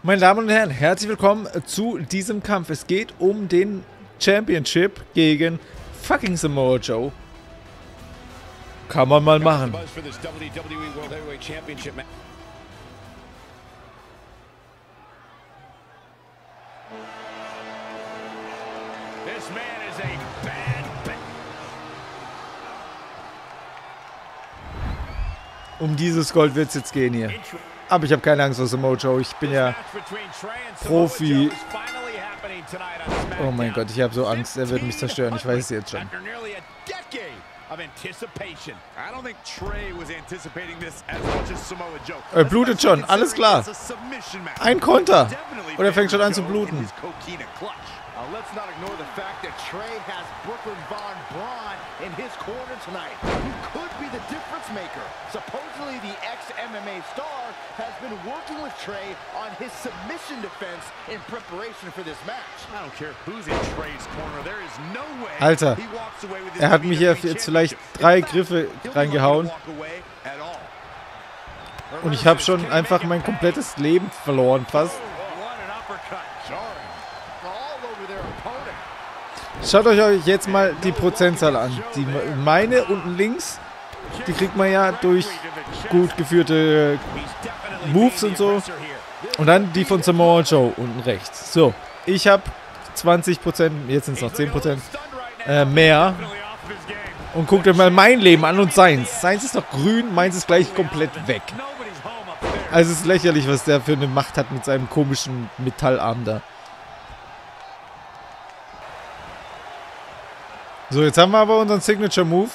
Meine Damen und Herren, herzlich willkommen zu diesem Kampf. Es geht um den Championship gegen fucking Samoa Joe. Kann man mal machen. Um dieses Gold wird es jetzt gehen hier. Aber ich habe keine Angst vor Samoa Joe. Ich bin ja Profi. Oh mein Gott, ich habe so Angst. Er wird mich zerstören. Ich weiß es jetzt schon. Er blutet schon. Alles klar. Ein Konter. Und er fängt schon an zu bluten. Let's not ignore the fact that Trey has Brooklyn Von Braun in his corner tonight, who could be the difference maker. Supposedly, the ex-MMA star has been working with Trey on his submission defense in preparation for this match. I don't care who's in Trey's corner. There is no way Alter, er hat mich hier jetzt vielleicht 3 Griffe reingehauen. Und ich habe schon einfach mein komplettes Leben verloren fast. Schaut euch jetzt mal die Prozentzahl an. Meine unten links, die kriegt man ja durch gut geführte Moves und so. Und dann die von Samoa Joe unten rechts. So, ich habe 20%, jetzt sind es noch 10% mehr. Und guckt euch mal mein Leben an und seins. Seins ist noch grün, meins ist gleich komplett weg. Also es ist lächerlich, was der für eine Macht hat mit seinem komischen Metallarm da. So, jetzt haben wir aber unseren Signature-Move.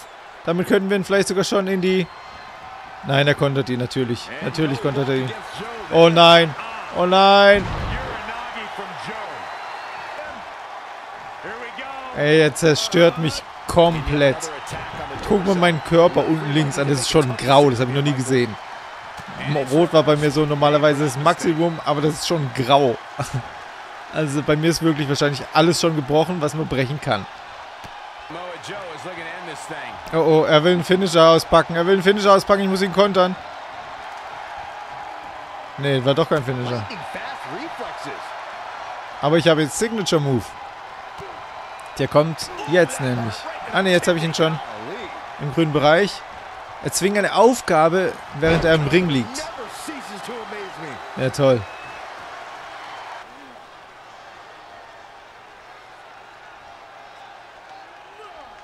Damit könnten wir ihn vielleicht sogar schon in die... Nein, er kontert ihn natürlich. Natürlich kontert er ihn. Oh nein. Oh nein. Ey, er zerstört mich komplett. Guck mal meinen Körper unten links an. Das ist schon grau. Das habe ich noch nie gesehen. Rot war bei mir so normalerweise das Maximum, aber das ist schon grau. Also bei mir ist wirklich wahrscheinlich alles schon gebrochen, was man brechen kann. Oh, oh, er will einen Finisher auspacken. Er will einen Finisher auspacken. Ich muss ihn kontern. Nee, war doch kein Finisher. Aber ich habe jetzt Signature Move. Der kommt jetzt nämlich. Ah, ne, jetzt habe ich ihn schon im grünen Bereich. Erzwingt eine Aufgabe, während er im Ring liegt. Ja, toll.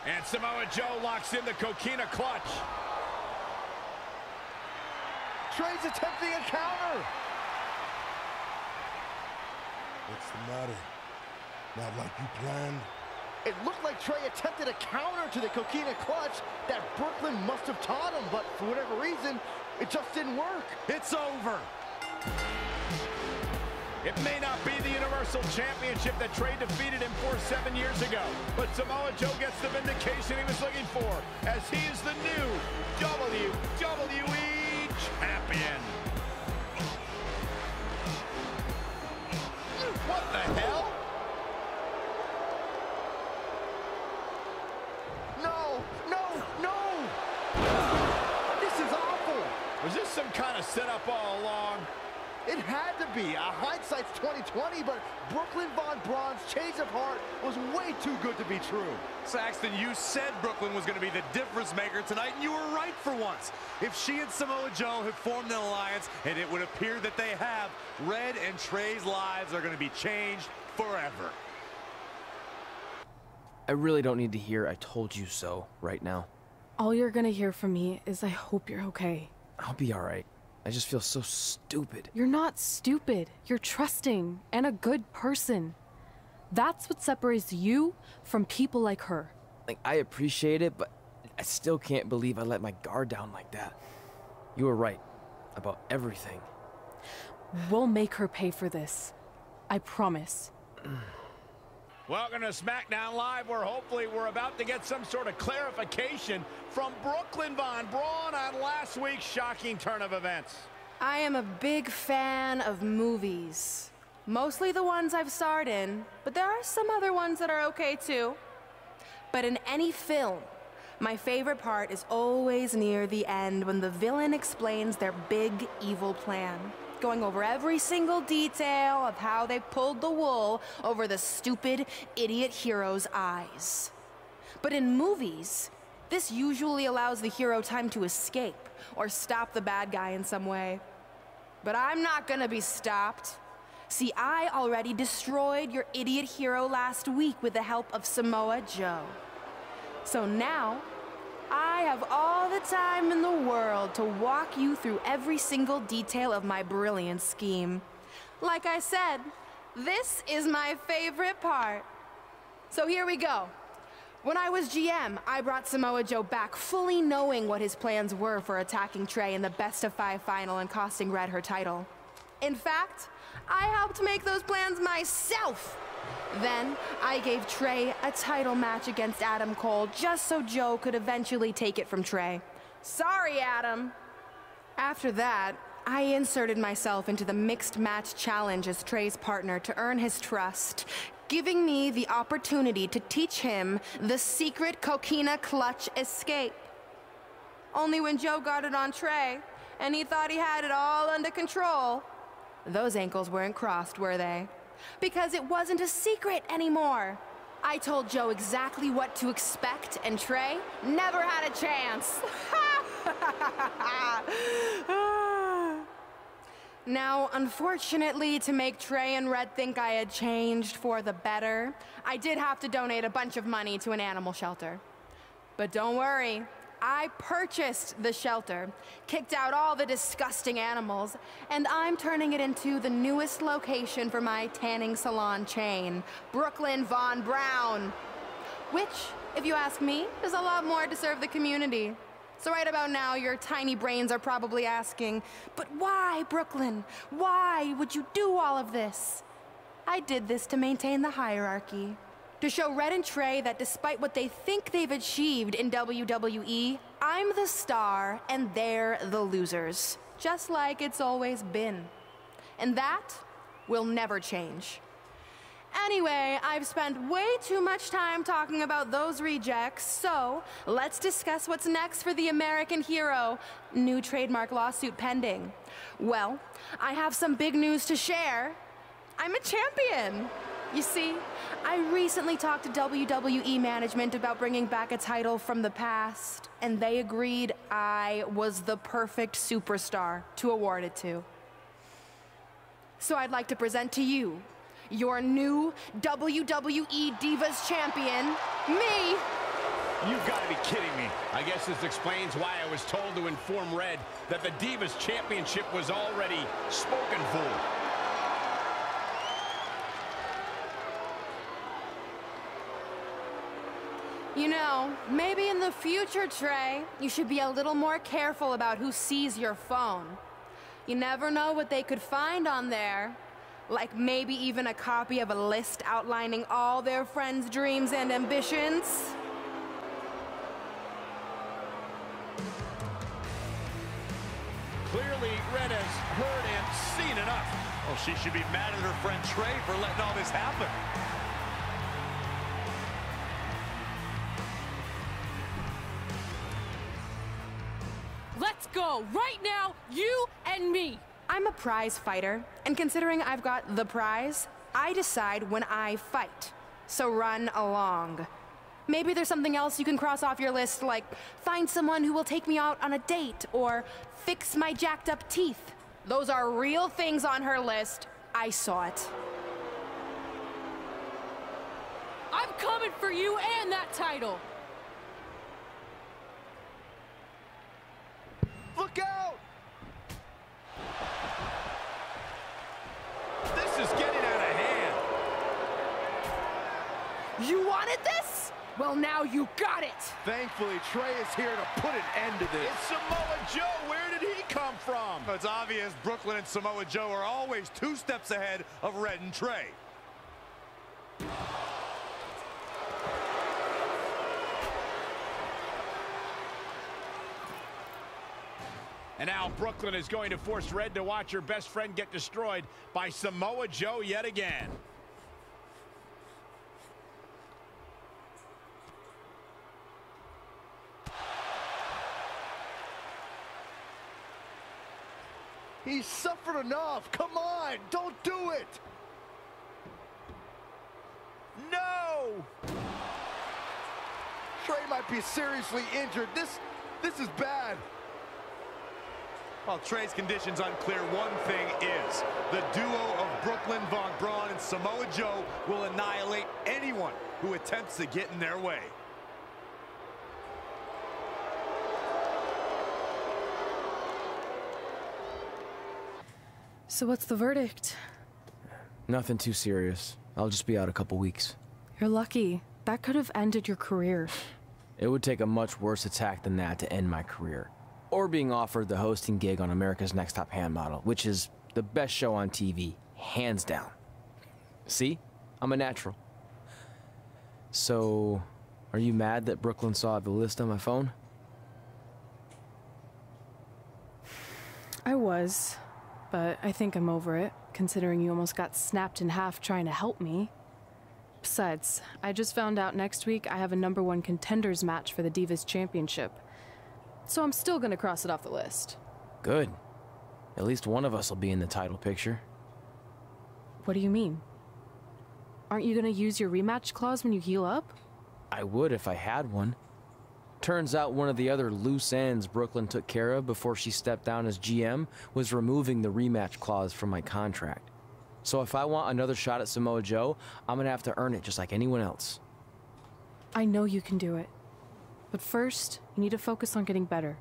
And Samoa Joe locks in the Coquina clutch. Trey's attempting a counter. What's the matter? Not like you planned? It looked like Trey attempted a counter to the Coquina clutch that Brooklyn must have taught him, but for whatever reason, it just didn't work. It's over. It may not be the Universal Championship that Trey defeated him for 7 years ago, but Samoa Joe gets the vindication he was looking for, as he is the new WWE Champion. What the hell? No, no, no! This is awful! Was this some kind of setup all along? It had to be. Hindsight's 20/20, but Brooklyn Von Braun's change of heart was way too good to be true. Saxton, you said Brooklyn was going to be the difference maker tonight, and you were right for once. If she and Samoa Joe have formed an alliance, and it would appear that they have, Red and Trey's lives are going to be changed forever. I really don't need to hear "I told you so" right now. All you're gonna hear from me is I hope you're okay. I'll be alright. I just feel so stupid. You're not stupid. You're trusting and a good person. That's what separates you from people like her. Like, I appreciate it, but I still can't believe I let my guard down like that. You were right about everything. We'll make her pay for this. I promise. Welcome to SmackDown Live, where hopefully we're about to get some sort of clarification from Brooklyn Von Braun on last week's shocking turn of events. I am a big fan of movies. Mostly the ones I've starred in, but there are some other ones that are okay too. But in any film, my favorite part is always near the end when the villain explains their big evil plan. going over every single detail of how they pulled the wool over the stupid, idiot hero's eyes. But in movies, this usually allows the hero time to escape or stop the bad guy in some way. But I'm not gonna be stopped. See, I already destroyed your idiot hero last week with the help of Samoa Joe. So now, I have all the time in the world to walk you through every single detail of my brilliant scheme. Like I said, this is my favorite part. So here we go. When I was GM, I brought Samoa Joe back fully knowing what his plans were for attacking Trey in the best-of-5 final and costing Red her title. In fact, I helped make those plans myself. Then, I gave Trey a title match against Adam Cole just so Joe could eventually take it from Trey. Sorry, Adam. After that, I inserted myself into the mixed match challenge as Trey's partner to earn his trust, giving me the opportunity to teach him the secret coquina clutch escape. Only when Joe got it on Trey, and he thought he had it all under control, those ankles weren't crossed, were they? Because it wasn't a secret anymore. I told Joe exactly what to expect, and Trey never had a chance. Now, unfortunately, to make Trey and Red think I had changed for the better, I did have to donate a bunch of money to an animal shelter. But don't worry, I purchased the shelter, kicked out all the disgusting animals, and I'm turning it into the newest location for my tanning salon chain, Brooklyn Von Brown. Which, if you ask me, is a lot more to serve the community. So right about now, your tiny brains are probably asking, but why, Brooklyn? Why would you do all of this? I did this to maintain the hierarchy. To show Red and Trey that despite what they think they've achieved in WWE, I'm the star and they're the losers. Just like it's always been. And that will never change. Anyway, I've spent way too much time talking about those rejects, so let's discuss what's next for the American hero. New trademark lawsuit pending. Well, I have some big news to share. I'm a champion. You see, I recently talked to WWE management about bringing back a title from the past, and they agreed I was the perfect superstar to award it to. So I'd like to present to you your new WWE Divas Champion, me! You've got to be kidding me. I guess this explains why I was told to inform Red that the Divas Championship was already spoken for. You know, maybe in the future, Trey, you should be a little more careful about who sees your phone. You never know what they could find on there. Like maybe even a copy of a list outlining all their friends' dreams and ambitions. Clearly, Red has heard and seen enough. Well, she should be mad at her friend Trey for letting all this happen. Let's go right now, you and me. I'm a prize fighter, and considering I've got the prize, I decide when I fight. So run along. Maybe there's something else you can cross off your list, like find someone who will take me out on a date, or fix my jacked up teeth. Those are real things on her list. I saw it. I'm coming for you and that title. Look out! This is getting out of hand. You wanted this? Well, now you got it! Thankfully, Trey is here to put an end to this. It's Samoa Joe. Where did he come from? It's obvious Brooklyn and Samoa Joe are always 2 steps ahead of Red and Trey. And now Brooklyn is going to force Red to watch her best friend get destroyed by Samoa Joe yet again. He's suffered enough. Come on, don't do it. No! Trey might be seriously injured. This is bad. While Trey's condition's unclear, one thing is, the duo of Brooklyn Von Braun and Samoa Joe will annihilate anyone who attempts to get in their way. So what's the verdict? Nothing too serious. I'll just be out a couple weeks. You're lucky. That could have ended your career. It would take a much worse attack than that to end my career. Or being offered the hosting gig on America's Next Top Hand Model, which is the best show on TV, hands down. See? I'm a natural. So, are you mad that Brooklyn saw the list on my phone? I was, but I think I'm over it, considering you almost got snapped in half trying to help me. Besides, I just found out next week I have a #1 contenders match for the Divas Championship. So I'm still gonna cross it off the list. Good. At least one of us will be in the title picture. What do you mean? Aren't you gonna use your rematch clause when you heal up? I would if I had one. Turns out one of the other loose ends Brooklyn took care of before she stepped down as GM was removing the rematch clause from my contract. So if I want another shot at Samoa Joe, I'm gonna have to earn it just like anyone else. I know you can do it. But first, you need to focus on getting better.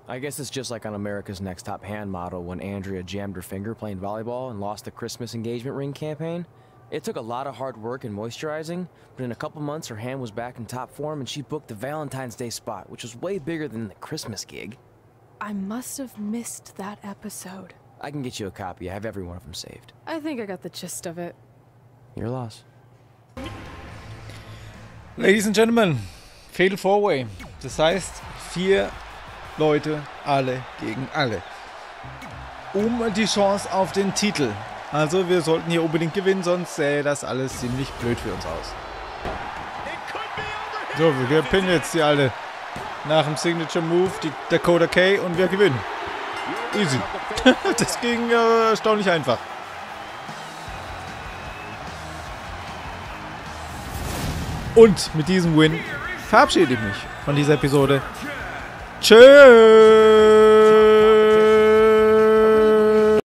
I guess it's just like on America's Next Top Hand Model when Andrea jammed her finger playing volleyball and lost the Christmas engagement ring campaign. It took a lot of hard work and moisturizing, but in a couple months her hand was back in top form and she booked the Valentine's Day spot, which was way bigger than the Christmas gig. I must have missed that episode. I can get you a copy. I have every one of them saved. I think I got the gist of it. Your loss. Ladies and Gentlemen, Fatal 4-Way. Das heißt, 4 Leute, alle gegen alle. Um die Chance auf den Titel. Also wir sollten hier unbedingt gewinnen, sonst sähe das alles ziemlich blöd für uns aus. So, wir gewinnen jetzt die alle. Nach dem Signature Move, die Dakota Kai, und wir gewinnen. Easy. Das ging erstaunlich einfach. Und mit diesem Win verabschiede ich mich von dieser Episode. Tschüss!